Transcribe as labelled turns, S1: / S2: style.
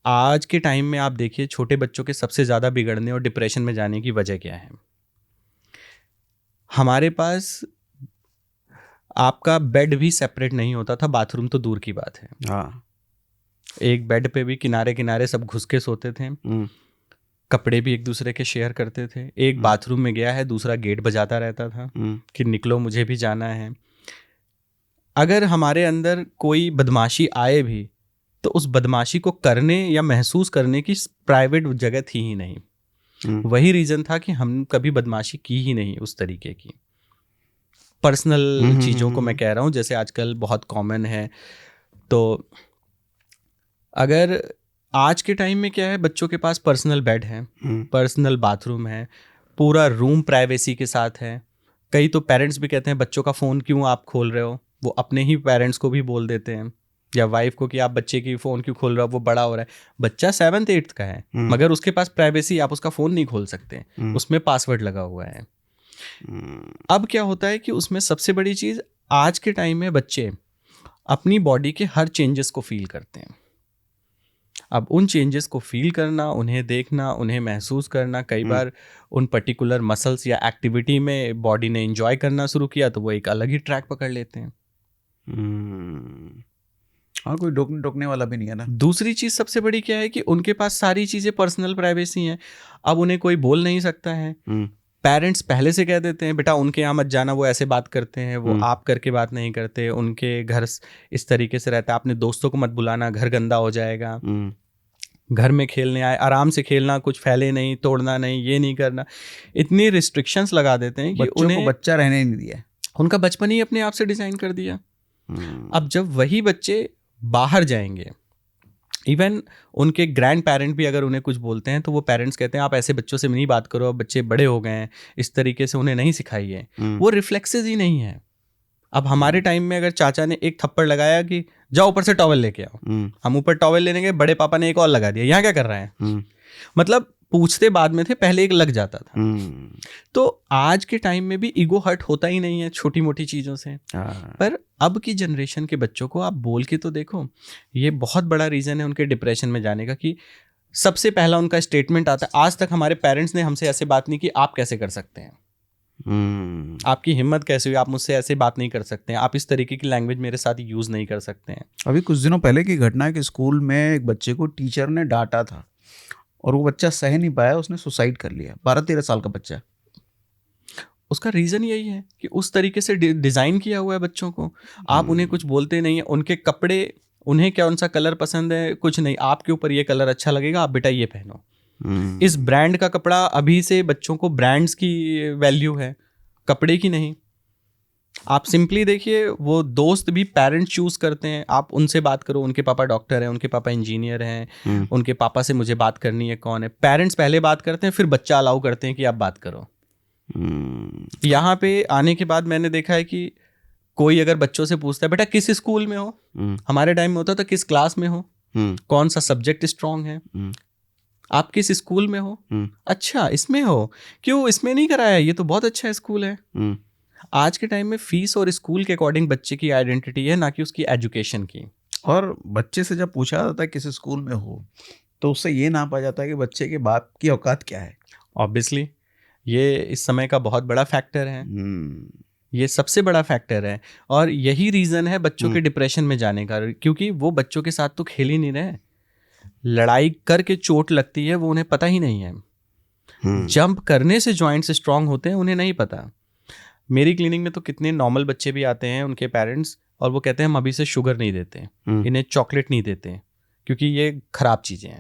S1: आज के टाइम में आप देखिए छोटे बच्चों के सबसे ज़्यादा बिगड़ने और डिप्रेशन में जाने की वजह क्या है। हमारे पास आपका बेड भी सेपरेट नहीं होता था, बाथरूम तो दूर की बात है।
S2: हाँ।
S1: एक बेड पे भी किनारे किनारे सब घुस के सोते थे, कपड़े भी एक दूसरे के शेयर करते थे। एक बाथरूम में गया है, दूसरा गेट बजाता रहता था कि निकलो मुझे भी जाना है। अगर हमारे अंदर कोई बदमाशी आए भी तो उस बदमाशी को करने या महसूस करने की प्राइवेट जगह थी ही नहीं। वही रीज़न था कि हम कभी बदमाशी की ही नहीं उस तरीके की। पर्सनल चीज़ों को मैं कह रहा हूँ, जैसे आजकल बहुत कॉमन है। तो अगर आज के टाइम में क्या है, बच्चों के पास पर्सनल बेड है, पर्सनल बाथरूम है, पूरा रूम प्राइवेसी के साथ है। कई तो पेरेंट्स भी कहते हैं बच्चों का फ़ोन क्यों आप खोल रहे हो, वो अपने ही पेरेंट्स को भी बोल देते हैं या वाइफ को कि आप बच्चे की फ़ोन क्यों खोल रहे हो, वो बड़ा हो रहा है। बच्चा 7th 8th का है मगर उसके पास प्राइवेसी, आप उसका फ़ोन नहीं खोल सकते, उसमें पासवर्ड लगा हुआ है। अब क्या होता है कि उसमें सबसे बड़ी चीज़, आज के टाइम में बच्चे अपनी बॉडी के हर चेंजेस को फील करते हैं। अब उन चेंजेस को फील करना, उन्हें देखना, उन्हें महसूस करना, कई बार उन पर्टिकुलर मसल्स या एक्टिविटी में बॉडी ने एंजॉय करना शुरू किया तो वो एक अलग ही ट्रैक पकड़ लेते हैं।
S2: हाँ, कोई रोकने वाला भी नहीं है ना।
S1: दूसरी चीज़ सबसे बड़ी क्या है कि उनके पास सारी चीज़ें पर्सनल प्राइवेसी हैं। अब उन्हें कोई बोल नहीं सकता है। पेरेंट्स पहले से कह देते हैं बेटा उनके यहाँ मत जाना, वो ऐसे बात करते हैं, वो आप करके बात नहीं करते, उनके घर इस तरीके से रहता है, अपने दोस्तों को मत बुलाना, घर गंदा हो जाएगा। घर में खेलने आए, आराम से खेलना, कुछ फैले नहीं, तोड़ना नहीं, ये नहीं करना। इतनी रिस्ट्रिक्शंस लगा देते हैं कि उन्हें
S2: बच्चा रहने नहीं दिया।
S1: उनका बचपन ही अपने आप से डिज़ाइन कर दिया। अब जब वही बच्चे बाहर जाएंगे, इवन उनके ग्रैंड पेरेंट भी अगर उन्हें कुछ बोलते हैं तो वो पेरेंट्स कहते हैं आप ऐसे बच्चों से नहीं बात करो, अब बच्चे बड़े हो गए हैं, इस तरीके से उन्हें नहीं सिखाई है। वो रिफ्लेक्सेस ही नहीं है। अब हमारे टाइम में अगर चाचा ने एक थप्पड़ लगाया कि जाओ ऊपर से टॉवल लेके आओ, हम ऊपर टॉवल लेने गए, बड़े पापा ने एक और लगा दिया, यहाँ क्या कर रहा है। मतलब पूछते बाद में थे, पहले एक लग जाता था। तो आज के टाइम में भी ईगो हर्ट होता ही नहीं है छोटी मोटी चीज़ों से। पर अब की जनरेशन के बच्चों को आप बोल के तो देखो, ये बहुत बड़ा रीज़न है उनके डिप्रेशन में जाने का कि सबसे पहला उनका स्टेटमेंट आता है, आज तक हमारे पेरेंट्स ने हमसे ऐसे बात नहीं की, आप कैसे कर सकते हैं, आपकी हिम्मत कैसे हुई, आप मुझसे ऐसे बात नहीं कर सकते हैं, आप इस तरीके की लैंग्वेज मेरे साथ यूज़ नहीं कर सकते हैं।
S2: अभी कुछ दिनों पहले की घटना है कि स्कूल में एक बच्चे को टीचर ने डांटा था और वो बच्चा सह नहीं पाया, उसने सुसाइड कर लिया। 12-13 साल का बच्चा।
S1: उसका रीज़न यही है कि उस तरीके से डिज़ाइन किया हुआ है बच्चों को। आप उन्हें कुछ बोलते नहीं हैं, उनके कपड़े, उन्हें कौन सा कलर पसंद है, कुछ नहीं, आपके ऊपर ये कलर अच्छा लगेगा, आप बेटा ये पहनो। इस ब्रांड का कपड़ा, अभी से बच्चों को ब्रांड्स की वैल्यू है, कपड़े की नहीं। आप सिंपली देखिए, वो दोस्त भी पेरेंट्स चूज करते हैं, आप उनसे बात करो, उनके पापा डॉक्टर हैं, उनके पापा इंजीनियर हैं, उनके पापा से मुझे बात करनी है, कौन है। पेरेंट्स पहले बात करते हैं, फिर बच्चा अलाउ करते हैं कि आप बात करो। यहाँ पे आने के बाद मैंने देखा है कि कोई अगर बच्चों से पूछता है बेटा किस स्कूल में हो, हमारे टाइम में होता था किस क्लास में हो, कौन सा सब्जेक्ट स्ट्रांग है, आप किस स्कूल में हो, अच्छा इसमें हो, क्यों इसमें नहीं कराया, ये तो बहुत अच्छा स्कूल है। आज के टाइम में फीस और स्कूल के अकॉर्डिंग बच्चे की आइडेंटिटी है, ना कि उसकी एजुकेशन की।
S2: और बच्चे से जब पूछा जाता है किस स्कूल में हो तो उससे ये नापा जाता है कि बच्चे के बाप की औकात क्या है।
S1: ऑब्वियसली ये इस समय का बहुत बड़ा फैक्टर है, ये सबसे बड़ा फैक्टर है। और यही रीज़न है बच्चों के डिप्रेशन में जाने का, क्योंकि वो बच्चों के साथ तो खेल ही नहीं रहे, लड़ाई करके चोट लगती है वो उन्हें पता ही नहीं है, जंप करने से जॉइंट्स स्ट्रांग होते हैं उन्हें नहीं पता। मेरी क्लिनिक में तो कितने नॉर्मल बच्चे भी आते हैं, उनके पेरेंट्स, और वो कहते हैं हम अभी से शुगर नहीं देते, इन्हें चॉकलेट नहीं देते क्योंकि ये खराब चीज़ें हैं।